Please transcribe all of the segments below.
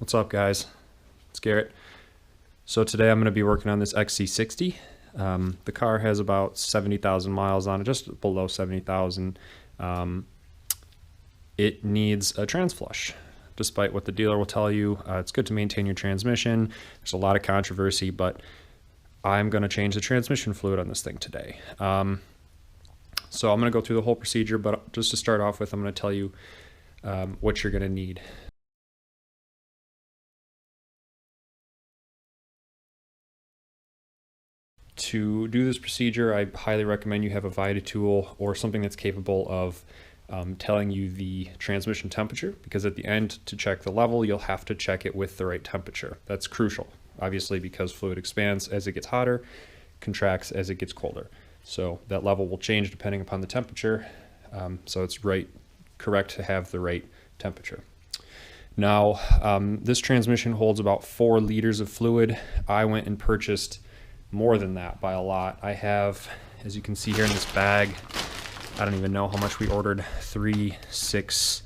What's up, guys? It's Garrett. So today I'm going to be working on this XC60. The car has about 70,000 miles on it, just below 70,000. It needs a trans flush. Despite what the dealer will tell you, it's good to maintain your transmission. There's a lot of controversy, but I'm going to change the transmission fluid on this thing today. So I'm going to go through the whole procedure, but just to start off with, I'm going to tell you what you're going to need. To do this procedure, I highly recommend you have a Vita tool or something that's capable of telling you the transmission temperature, because at the end, to check the level, you'll have to check it with the right temperature. That's crucial, obviously, because fluid expands as it gets hotter, contracts as it gets colder. So that level will change depending upon the temperature. So it's correct to have the right temperature. Now, this transmission holds about 4 liters of fluid. I went and purchased more than that by a lot. I have, as you can see here in this bag, I don't even know how much we ordered, 3, 6,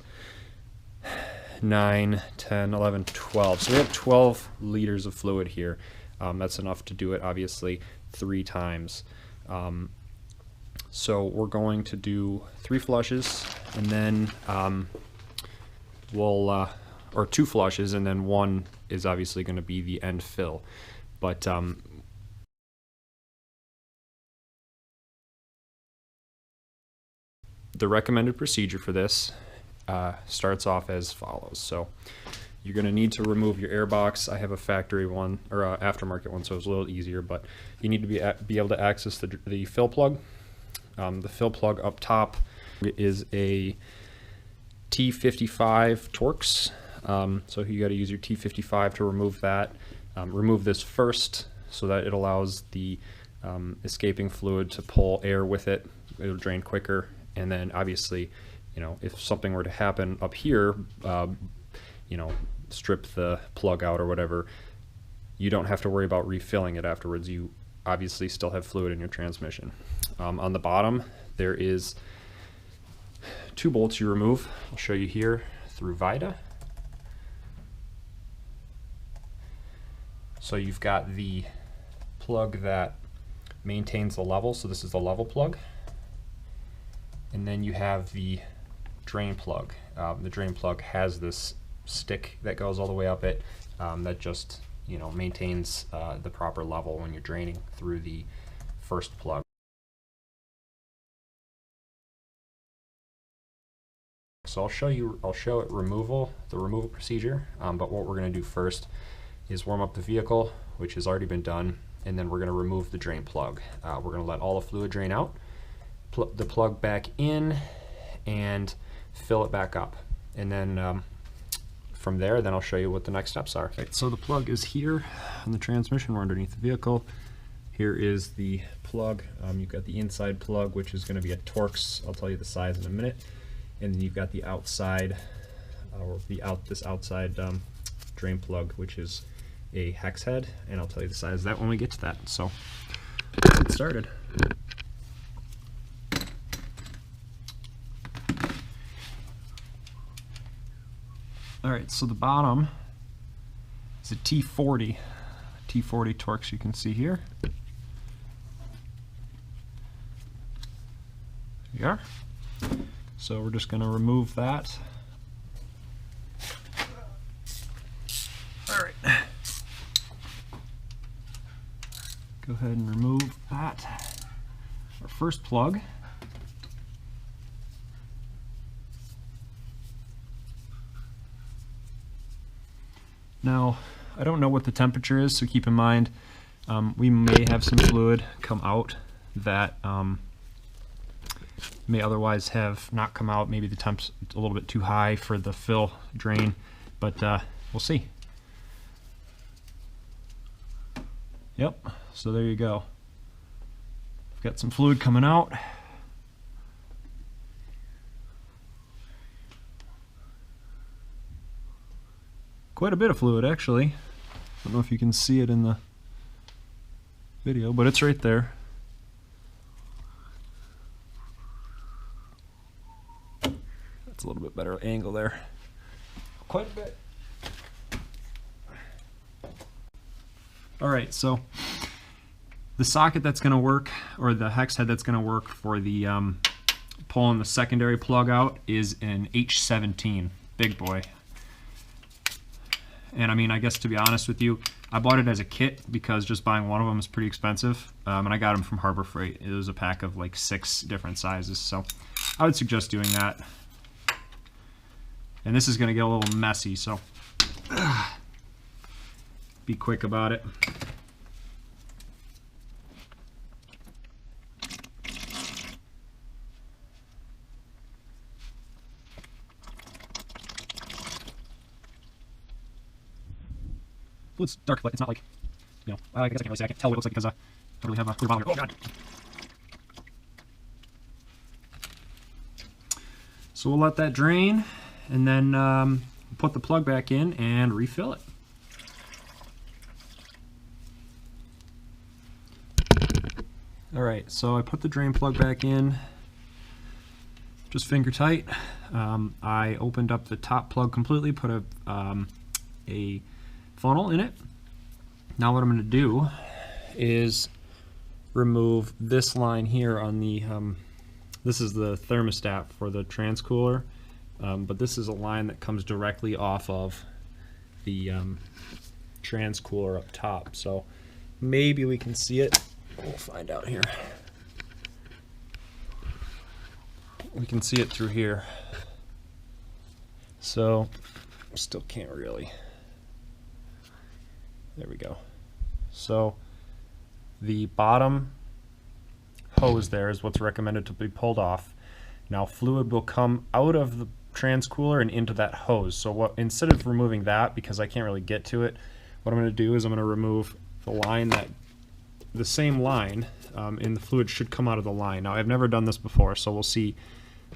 9, 10, 11, 12. So we have 12 liters of fluid here. That's enough to do it, obviously, 3 times. So we're going to do 3 flushes, and then or 2 flushes, and then 1 is obviously going to be the end fill. But the recommended procedure for this starts off as follows. So you're going to need to remove your air box. I have a factory one, or aftermarket one, so it's a little easier, but you need to be able to access the fill plug. The fill plug up top is a T55 Torx. So you got to use your T55 to remove that. Remove this first so that it allows the escaping fluid to pull air with it. It'll drain quicker. And then obviously, if something were to happen up here, strip the plug out or whatever, you don't have to worry about refilling it afterwards. You obviously still have fluid in your transmission. On the bottom, there is 2 bolts you remove. I'll show you here through Vita. So you've got the plug that maintains the level. So this is the level plug. And then you have the drain plug. The drain plug has this stick that goes all the way up it that just maintains the proper level when you're draining through the first plug. So I'll show it the removal procedure, but what we're going to do first is warm up the vehicle, which has already been done, and then we're going to remove the drain plug. We're going to let all the fluid drain out, the plug back in, and fill it back up. And then from there, then I'll show you what the next steps are. Right, so the plug is here on the transmission. We're underneath the vehicle. Here is the plug. You've got the inside plug, which is going to be a Torx. I'll tell you the size in a minute. And then you've got the outside, this outside drain plug, which is a hex head, and I'll tell you the size of that when we get to that. So let's get started. All right, so the bottom is a T40 Torx, you can see here. There you are. So we're just going to remove that. All right. Go ahead and remove that. Our first plug. Now, I don't know what the temperature is, so keep in mind we may have some fluid come out that may otherwise have not come out. Maybe the temp's a little bit too high for the fill drain, but we'll see. Yep, so there you go. We've got some fluid coming out. Quite a bit of fluid, actually. I don't know if you can see it in the video, but it's right there. That's a little bit better angle there. Quite a bit. All right, so the socket that's going to work, or the hex head that's going to work for the pulling the secondary plug out, is an H17, big boy. And I mean, I guess to be honest with you, I bought it as a kit because just buying one of them is pretty expensive, and I got them from Harbor Freight. It was a pack of like 6 different sizes, so I would suggest doing that. And this is going to get a little messy, so be quick about it. Well, it's dark, but it's not like, you know, I guess I can't really say. I can't tell what it looks like because I don't really have a clear monitor. Oh, God. So we'll let that drain, and then put the plug back in and refill it. Alright, so I put the drain plug back in, just finger tight. I opened up the top plug completely, put a funnel in it. Now what I'm going to do is remove this line here on the, this is the thermostat for the transcooler, but this is a line that comes directly off of the transcooler up top. So maybe we can see it. We'll find out here. We can see it through here. So still can't really. There we go. So the bottom hose there is what's recommended to be pulled off. Now fluid will come out of the transcooler and into that hose. So what, instead of removing that, because I can't really get to it, what I'm going to do is I'm going to remove the line that, the same line, and the fluid should come out of the line. Now I've never done this before, so we'll see.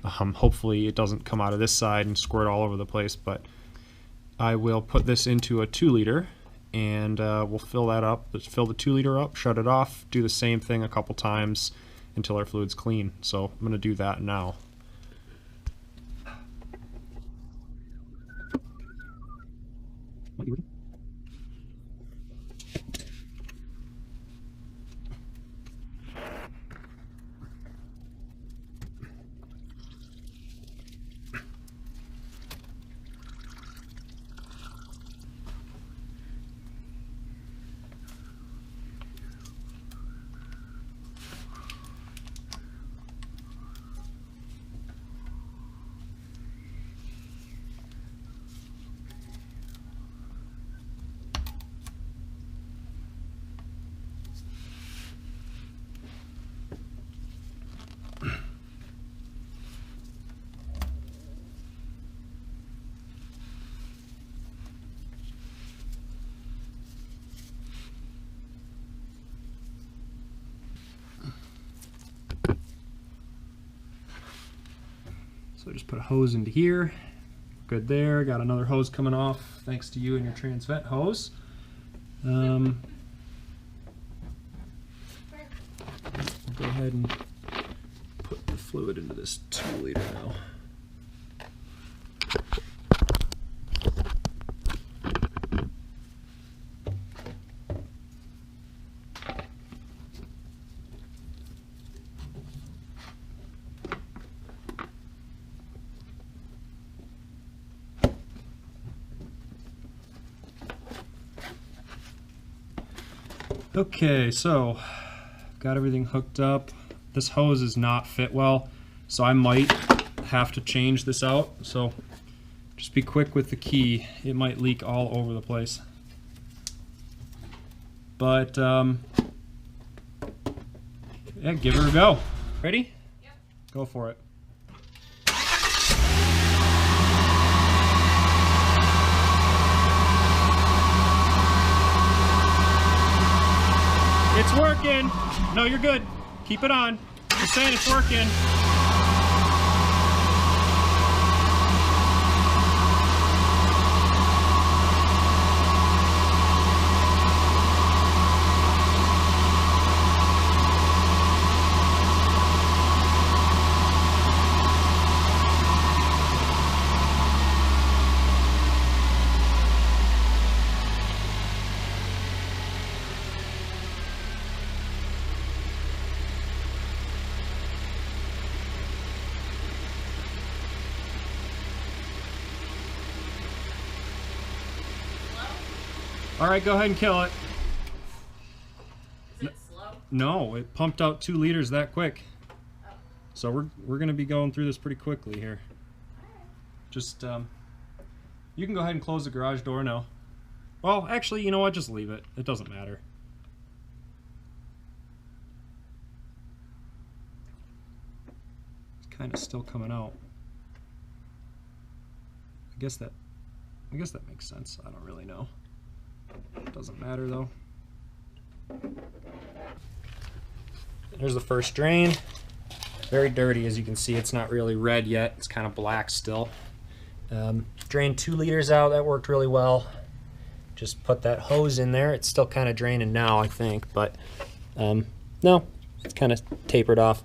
Hopefully it doesn't come out of this side and squirt all over the place, but I will put this into a 2-liter and we'll fill that up. Let's fill the 2-liter up, shut it off, do the same thing a couple times until our fluid's clean. So I'm going to do that now. So just put a hose into here. Good there. Got another hose coming off thanks to you and your Transvet hose. We'll go ahead and put the fluid into this 2-liter now. Okay, so got everything hooked up. This hose is not fit well, so I might have to change this out. So just be quick with the key. It might leak all over the place. But yeah, give her a go. Ready? Yep. Go for it. It's working. No, you're good. Keep it on. Just saying it's working. All right, go ahead and kill it. Is it slow? No, it pumped out 2 liters that quick. Oh. So we're gonna be going through this pretty quickly here. Alright. Just you can go ahead and close the garage door now. Well, actually, you know what? Just leave it. It doesn't matter. It's kind of still coming out. I guess that makes sense. I don't really know. It doesn't matter though. There's the first drain. Very dirty, as you can see. It's not really red yet. It's kind of black still. Drained 2 liters out. That worked really well. Just put that hose in there. It's still kind of draining now, I think, but no, it's kind of tapered off.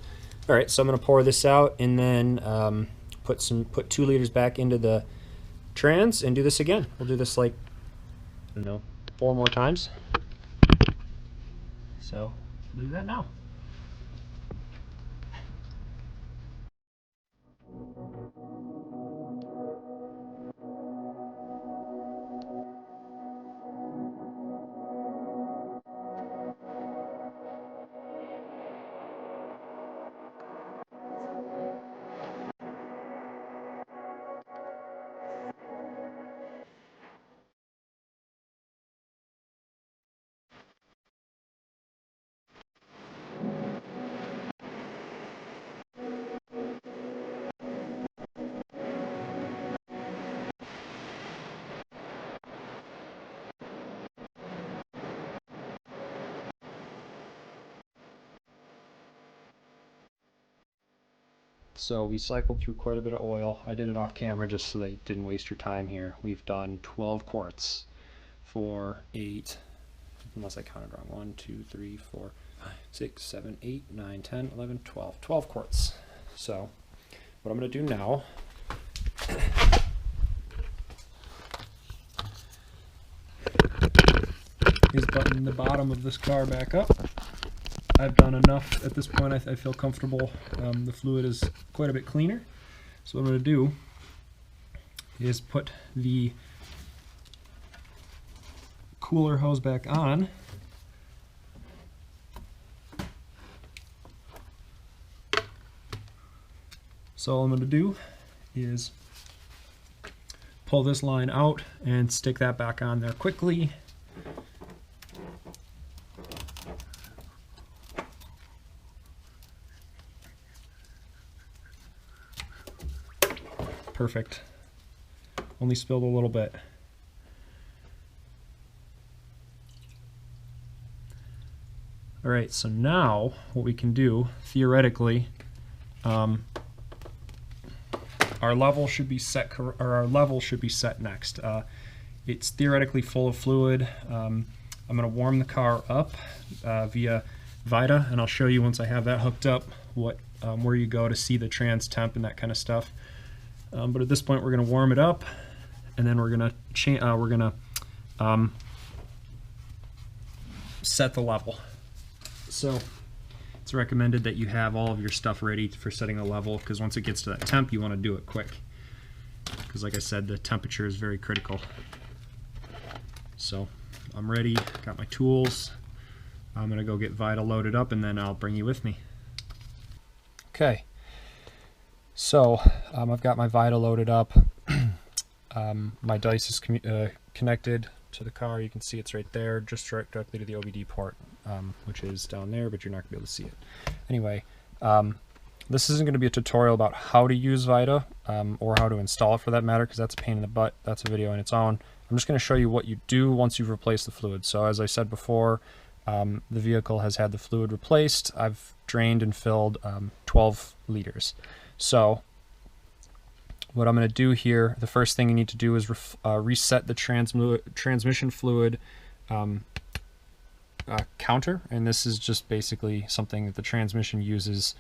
All right, so I'm going to pour this out and then put 2 liters back into the trans and do this again. We'll do this like, I don't know, 4 more times. So do that now. So we cycled through quite a bit of oil. I did it off camera just so they didn't waste your time here. We've done 12 quarts for 8, unless I counted wrong, 1, 2, 3, 4, 5, 6, 7, 8, 9, 10, 11, 12. 12 quarts. So what I'm going to do now is button the bottom of this car back up. I've done enough at this point. I feel comfortable. The fluid is quite a bit cleaner. So what I'm going to do is put the cooler hose back on. So all I'm going to do is pull this line out and stick that back on there quickly. Perfect. Only spilled a little bit. All right, so now what we can do, theoretically, our level should be set, or our level should be set next. It's theoretically full of fluid. I'm going to warm the car up via Vita, and I'll show you once I have that hooked up what where you go to see the trans temp and that kind of stuff. But at this point, we're going to warm it up, and then we're going to set the level. So it's recommended that you have all of your stuff ready for setting the level, because once it gets to that temp, you want to do it quick. Because like I said, the temperature is very critical. So I'm ready, got my tools. I'm going to go get Vita loaded up, and then I'll bring you with me. Okay. So I've got my Vita loaded up. My dice is connected to the car. You can see it's right there, just directly to the OBD port, which is down there, but you're not going to be able to see it. Anyway, this isn't going to be a tutorial about how to use Vita or how to install it for that matter, because that's a pain in the butt. That's a video in its own. I'm just going to show you what you do once you've replaced the fluid. So as I said before, the vehicle has had the fluid replaced. I've drained and filled 12 liters. So what I'm going to do here, the first thing you need to do is reset the transmission fluid counter, and this is just basically something that the transmission uses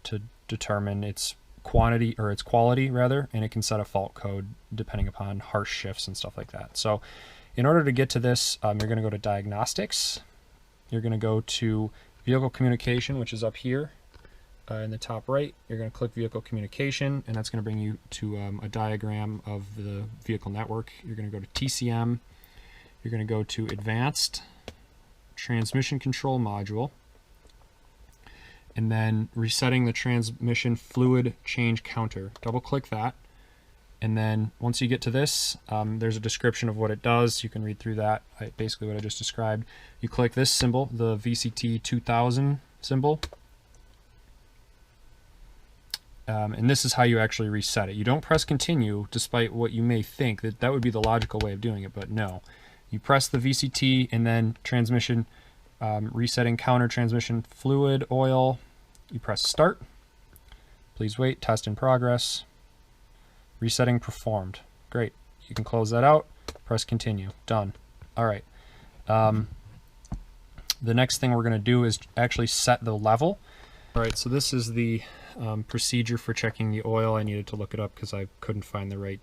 to determine its quantity, or its quality rather, and it can set a fault code depending upon harsh shifts and stuff like that. So in order to get to this, you're going to go to Diagnostics. You're going to go to Vehicle Communication, which is up here. In the top right, you're going to click Vehicle Communication, and that's going to bring you to a diagram of the vehicle network. You're going to go to TCM, you're going to go to Advanced, Transmission Control Module, and then resetting the transmission fluid change counter. Double click that, and then once you get to this, there's a description of what it does. You can read through that, basically what I just described. You click this symbol, the VCT 2000 symbol, and this is how you actually reset it. You don't press continue, despite what you may think, that would be the logical way of doing it, but no. You press the VCT and then transmission, resetting counter transmission fluid oil. You press start. Please wait, test in progress. Resetting performed. Great. You can close that out, press continue. Done. All right. The next thing we're going to do is actually set the level. All right, so this is the procedure for checking the oil. I needed to look it up because I couldn't find the right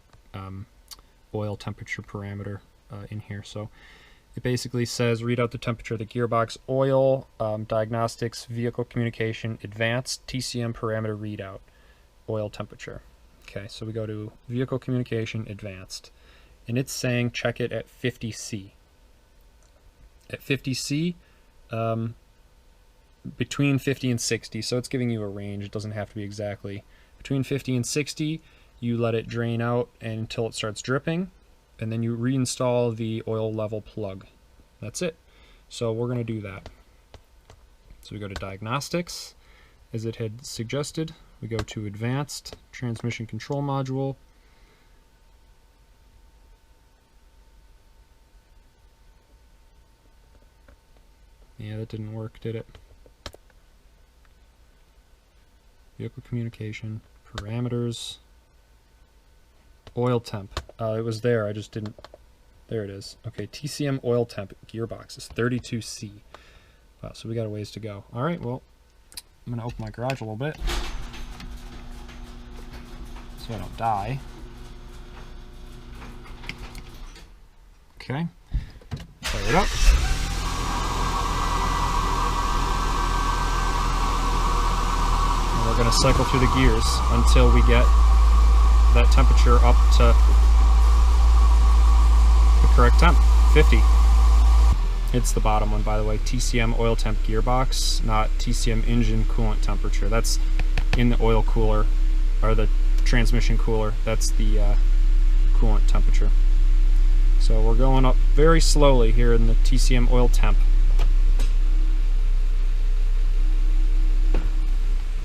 oil temperature parameter in here. So it basically says read out the temperature of the gearbox, oil, diagnostics, vehicle communication, advanced, TCM parameter readout, oil temperature. Okay, so we go to vehicle communication, advanced, and it's saying check it at 50C. At 50C, between 50 and 60, so it's giving you a range. It doesn't have to be exactly. Between 50 and 60, you let it drain out until it starts dripping, and then you reinstall the oil level plug. That's it. So we're going to do that. So we go to diagnostics, as it had suggested. We go to advanced transmission control module. Yeah, that didn't work, did it? Vehicle communication, parameters, oil temp. It was there, I just didn't. There it is. Okay, TCM oil temp gearbox is 32C. Wow, so we got a ways to go. All right, well, I'm gonna open my garage a little bit so I don't die. Okay, fire it up. And we're gonna cycle through the gears until we get that temperature up to the correct temp, 50. It's the bottom one, by the way, TCM oil temp gearbox, not TCM engine coolant temperature. That's in the oil cooler, or the transmission cooler. That's the coolant temperature. So we're going up very slowly here in the TCM oil temp.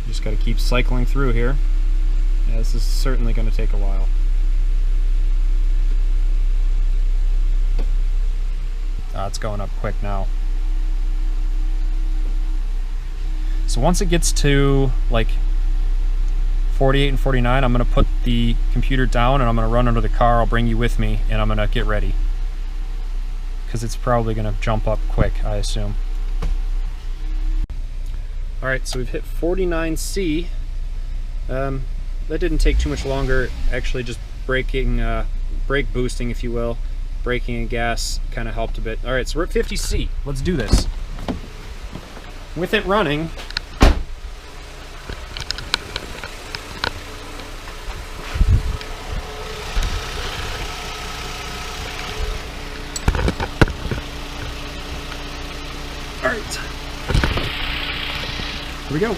Just got to keep cycling through here. Yeah, this is certainly going to take a while. It's going up quick now. So once it gets to like 48 and 49, I'm going to put the computer down and I'm going to run under the car. I'll bring you with me and I'm going to get ready, because it's probably going to jump up quick, I assume. Alright, so we've hit 49C. That didn't take too much longer. Actually, just braking, brake boosting, if you will. Braking and gas kind of helped a bit. Alright, so we're at 50C. Let's do this. With it running, alright, here we go.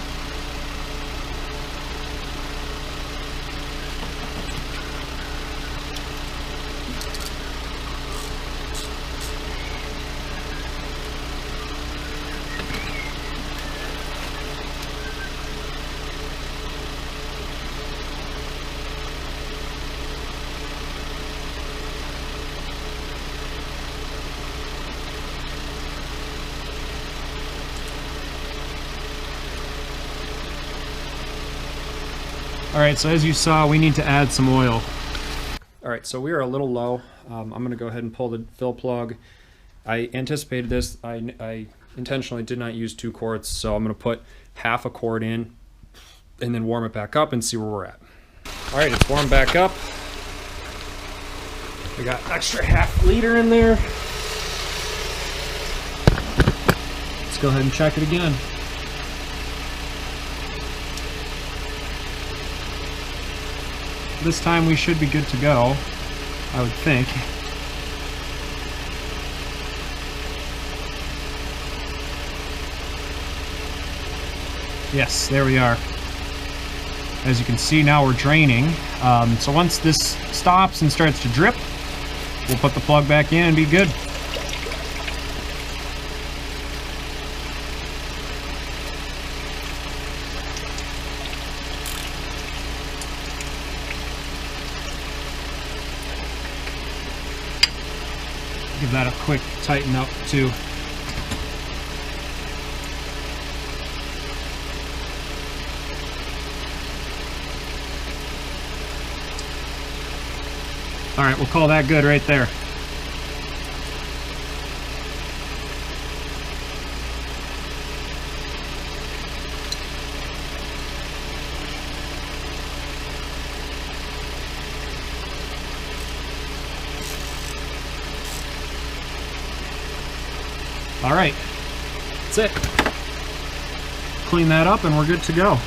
Alright, so as you saw, we need to add some oil. Alright, so we are a little low. I'm going to go ahead and pull the fill plug. I anticipated this. I intentionally did not use 2 quarts, so I'm going to put half a quart in and then warm it back up and see where we're at. Alright, it's warmed back up. We got an extra half liter in there. Let's go ahead and check it again. This time we should be good to go, I would think. Yes, there we are. As you can see, now we're draining. So once this stops and starts to drip, we'll put the plug back in and be good. Give that a quick tighten up too. All right, we'll call that good right there. All right, that's it. Clean that up and we're good to go.